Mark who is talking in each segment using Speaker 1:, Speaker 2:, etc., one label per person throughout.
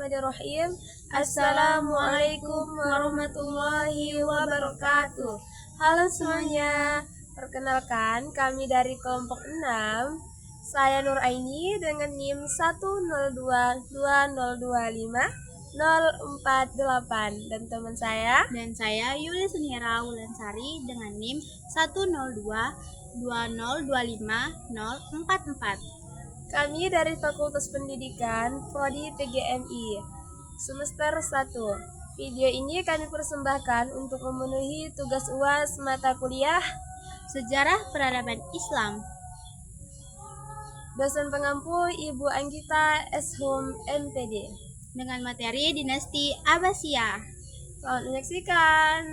Speaker 1: Bismillahirrahmanirrahim. Assalamualaikum warahmatullahi wabarakatuh. Halo semuanya, perkenalkan kami dari kelompok 6. Saya Nur Aini dengan NIM 1022025 dan teman saya
Speaker 2: dan saya Yuli Sunira Wulansari dengan NIM 102202544.
Speaker 1: Kami dari Fakultas Pendidikan Prodi PGMI semester 1. Video ini kami persembahkan untuk memenuhi tugas UAS mata kuliah
Speaker 2: Sejarah Peradaban Islam.
Speaker 1: Dosen pengampu Ibu Anggita S.Hum MPD
Speaker 2: dengan materi Dinasti Abbasiyah.
Speaker 1: Selamat menyaksikan.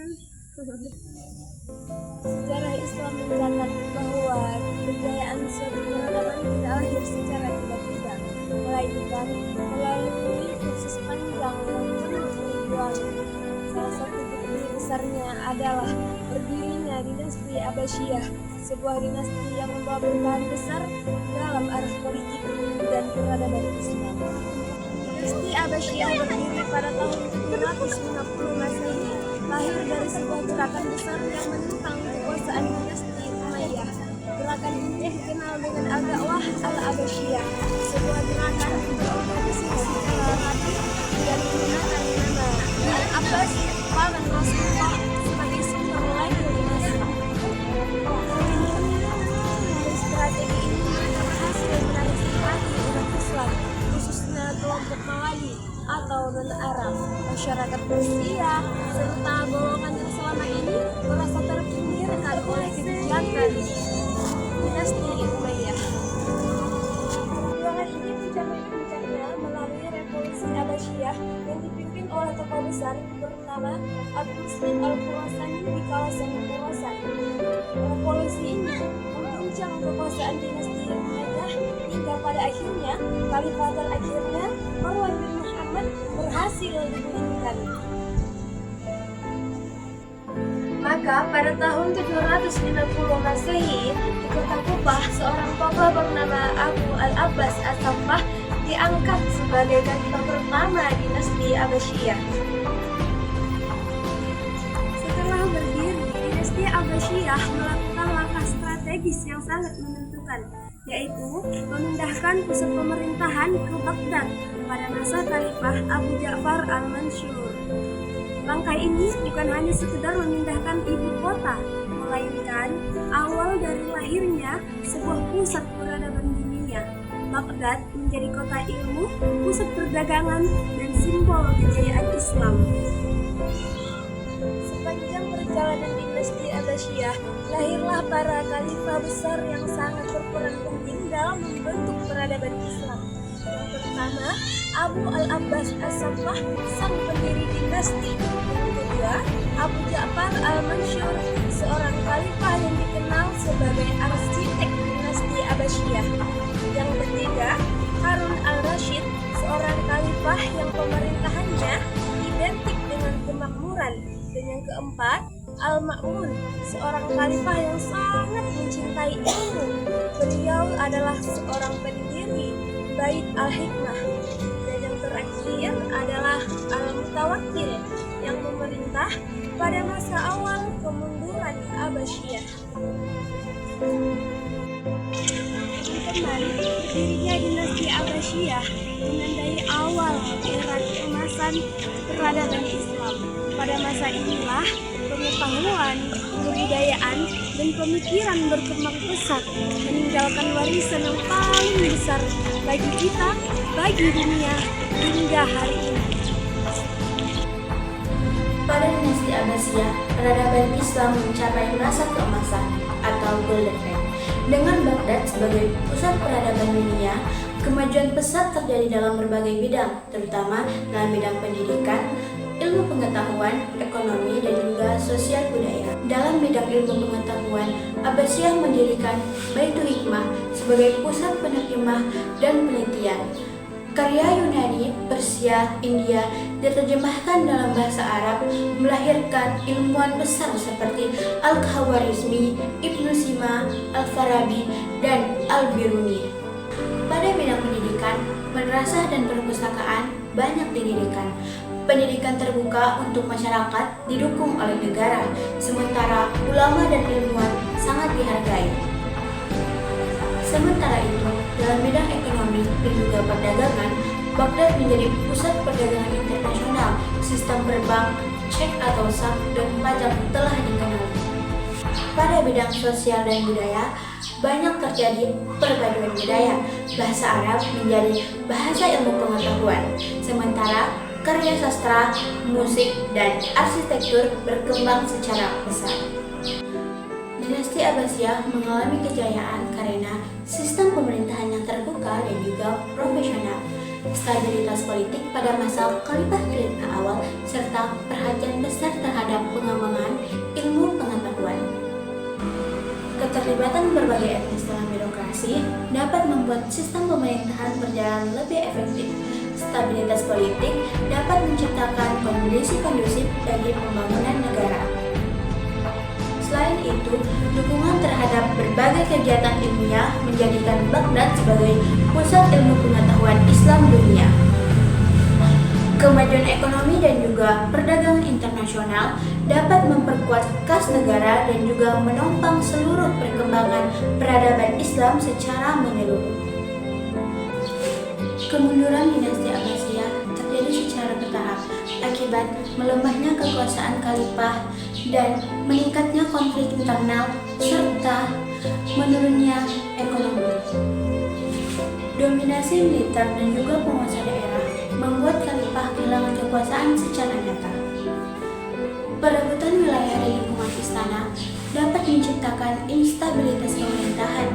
Speaker 1: Sejarah Islam mencatat bahwa kejayaan suatu peradaban tidak lahir secara tiba-tiba, melainkan melalui proses panjang yang penuh perjuangan. Salah satu bukti besarnya adalah berdirinya dinasti Abbasiyah, sebuah dinasti yang membawa perubahan besar dalam arah politik dan peradaban Islam. Dinasti Abbasiyah berdiri pada tahun 750 Masehi, lahir dari sebuah gerakan besar yang menentang kekuasaan dinasti Umayyah. Gerakan ini dikenal dengan Al-Da'wah Al-Abbasiyah, sebuah gerakan berorganisasi secara rapi dan menggunakan nama Al-Abbas paman Rasulullah sebagai sumber lahir dinasti. Strategi ini berhasil menarik simpati umat Islam, khususnya kelompok Mawali atau non-Arab, masyarakat Persia, serta golongan yang selama ini merasa terpinggirkan oleh kebijakan dinasti Umayyah. Perjuangan ini mencapai puncaknya melalui revolusi Abbasiyah yang dipimpin oleh tokoh besar bernama Abu Muslim Al-Khurasani di kawasan Khurasan. Revolusi ini mengguncang kekuasaan dinasti Umayyah hingga pada akhirnya Khalifatul akhirnya Marwan bin Muhammad berhasil digulingkan. Maka pada tahun 750 Masehi di kota Kufah, seorang tokoh bernama Abu Al-Abbas As-Saffah diangkat sebagai khalifah pertama dinasti Abbasiyah. Setelah berdiri, dinasti Abbasiyah melakukan langkah strategis yang sangat menentukan, yaitu memindahkan pusat pemerintahan ke Baghdad pada masa Khalifah Abu Ja'far Al-Mansur. Langkah ini bukan hanya sekedar memindahkan ibu kota, melainkan awal dari lahirnya sebuah pusat peradaban dunia. Baghdad menjadi kota ilmu, pusat perdagangan, dan simbol kejayaan Islam. Sepanjang perjalanan dinasti Abbasiyah, lahirlah para khalifah besar yang sangat berperan penting dalam membentuk peradaban Islam. Yang pertama, Abu Al-Abbas As-Saffah, sang pendiri dinasti. Yang kedua, Abu Ja'far Al-Mansur, seorang khalifah yang dikenal sebagai arsitek dinasti Abbasiyah. Yang ketiga, Harun Al-Rashid, seorang khalifah yang pemerintahannya identik dengan kemakmuran. Dan yang keempat, Al-Ma'mun, seorang khalifah yang sangat mencintai ilmu. Beliau adalah seorang pendiri Bait Al-Hikmah. Dan yang terakhir adalah Al-Mutawakkil yang memerintah pada masa awal kemunduran Abbasiyah. Teman, berdirinya dinasti Abbasiyah menandai awal era keemasan peradaban Islam. Pada masa inilah pengetahuan, kebudayaan, dan pemikiran berkembang pesat, meninggalkan warisan yang paling besar bagi kita, bagi dunia, hingga hari ini.
Speaker 3: Pada dinasti Abbasiyah, peradaban Islam mencapai masa keemasan atau Golden Age. Dengan Baghdad sebagai pusat peradaban dunia, kemajuan pesat terjadi dalam berbagai bidang, terutama dalam bidang pendidikan, ilmu pengetahuan, ekonomi, dan juga sosial budaya. Dalam bidang ilmu pengetahuan, Abbasiyah mendirikan Baitul Hikmah sebagai pusat penerjemah dan penelitian. Karya Yunani, Persia, India diterjemahkan dalam bahasa Arab, melahirkan ilmuwan besar seperti Al-Khawarizmi, Ibnu Sina, Al-Farabi, dan Al-Biruni. Pada bidang pendidikan, madrasah dan perpustakaan banyak didirikan. Pendidikan terbuka untuk masyarakat didukung oleh negara, sementara ulama dan ilmuwan sangat dihargai. Sementara itu, dalam bidang ekonomi dan juga perdagangan, Baghdad menjadi pusat perdagangan internasional. Sistem berbank, cek atau saf, dan pajak telah dikenal. Pada bidang sosial dan budaya, banyak terjadi perpaduan budaya. Bahasa Arab menjadi bahasa ilmu pengetahuan, sementara karya sastra, musik, dan arsitektur berkembang secara pesat. Dinasti Abbasiyah mengalami kejayaan karena sistem pemerintahan yang terbuka dan juga profesional, stabilitas politik pada masa Khalifah Khalid awal, serta perhatian besar terhadap pengembangan ilmu pengetahuan. Keterlibatan berbagai etnis dalam birokrasi dapat membuat sistem pemerintahan berjalan lebih efektif. Stabilitas politik dapat menciptakan kondisi kondusif bagi pembangunan negara. Selain itu, dukungan terhadap berbagai kegiatan ilmiah menjadikan Baghdad sebagai pusat ilmu pengetahuan Islam dunia. Kemajuan ekonomi dan juga perdagangan internasional dapat memperkuat kas negara dan juga menopang seluruh perkembangan peradaban Islam secara menyeluruh. Kemunduran dinasti Abbasiyah terjadi secara bertahap akibat melemahnya kekuasaan khalifah dan meningkatnya konflik internal serta menurunnya ekonomi. Dominasi militer dan juga penguasa daerah membuat khalifah kehilangan kekuasaan secara nyata. Perebutan wilayah di lingkungan istana dapat menciptakan instabilitas pemerintahan.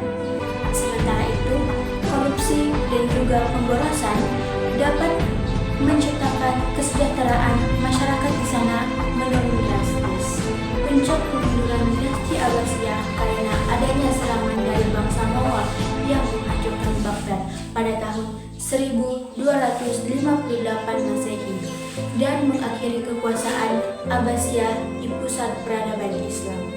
Speaker 3: Sementara itu, korupsi dan juga pemborosan dapat menciptakan kesejahteraan masyarakat di sana menurun drastis. Puncak kemunduran dinasti Abbasiyah karena adanya serangan dari bangsa Mongol yang menghancurkan Baghdad pada tahun 1258 Masehi dan mengakhiri kekuasaan Abbasiyah di pusat peradaban Islam.